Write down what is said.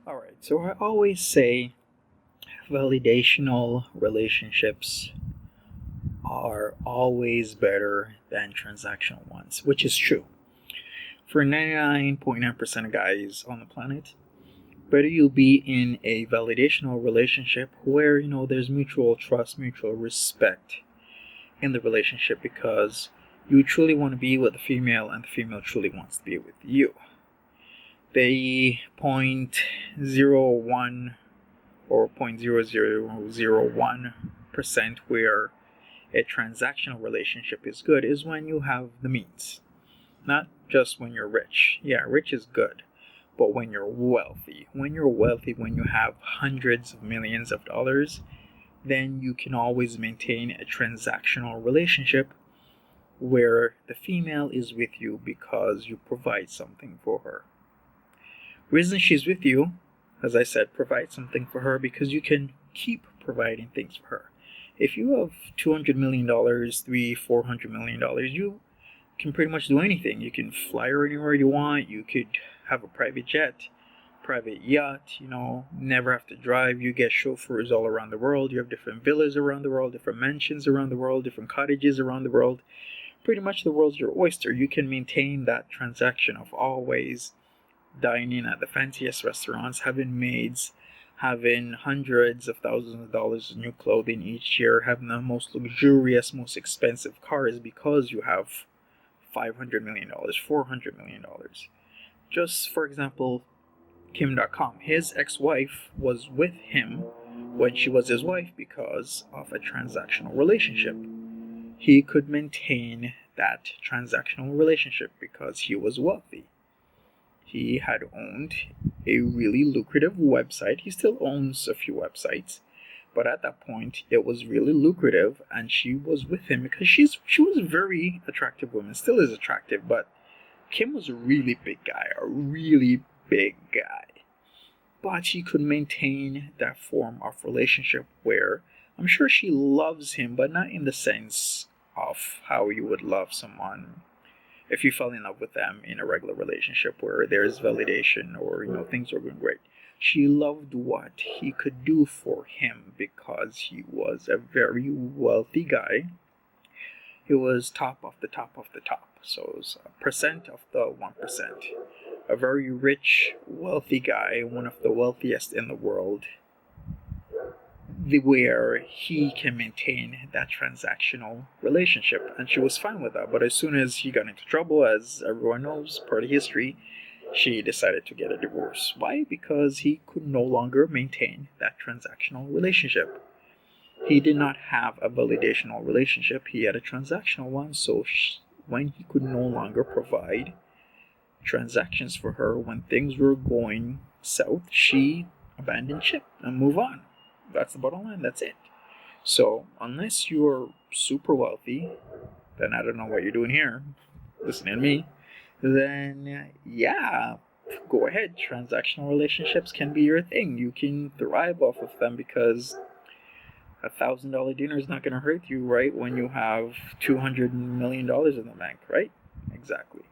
Alright, so I always say validational relationships are always better than transactional ones, which is true. For 99.9% of guys on the planet, better you'll be in a validational relationship where, there's mutual trust, mutual respect in the relationship because you truly want to be with the female and the female truly wants to be with you. The 0.01 or 0.0001% where a transactional relationship is good is when you have the means. Not just when you're rich. Yeah, rich is good. But when you're wealthy, when you have hundreds of millions of dollars, then you can always maintain a transactional relationship where the female is with you because you provide something for her. Reason she's with you, as I said, provide something for her because you can keep providing things for her. If you have $200 million, $400 million, you can pretty much do anything. You can fly her anywhere you want. You could have a private jet, private yacht, never have to drive. You get chauffeurs all around the world. You have different villas around the world, different mansions around the world, different cottages around the world. Pretty much the world's your oyster. You can maintain that transaction of always dining at the fanciest restaurants, having maids, having hundreds of thousands of dollars of new clothing each year, having the most luxurious, most expensive cars because you have $500 million, $400 million. Just for example, Kim.com, his ex-wife was with him when she was his wife because of a transactional relationship. He could maintain that transactional relationship because he was wealthy. He had owned a really lucrative website. He still owns a few websites, but at that point it was really lucrative, and she was with him because she was a very attractive woman, still is attractive, but Kim was a really big guy, but he could maintain that form of relationship where I'm sure she loves him, but not in the sense of how you would love someone if you fell in love with them in a regular relationship where there's validation or things are going great. She loved what he could do for him because he was a very wealthy guy. He was top of the top of the top, so it was a percent of the 1%. A very rich, wealthy guy, one of the wealthiest in the world, where he can maintain that transactional relationship, and she was fine with that. But as soon as he got into trouble, as everyone knows, part of history, she decided to get a divorce. Why? Because he could no longer maintain that transactional relationship. He did not have a validational relationship, he had a transactional one. So when he could no longer provide transactions for her, when things were going south, she abandoned ship and moved on. That's the bottom line. That's it. So unless you're super wealthy, then I don't know what you're doing here, listening to me. Then yeah, go ahead. Transactional relationships can be your thing. You can thrive off of them because $1,000 dinner is not going to hurt you, right? When you have $200 million in the bank, right? Exactly.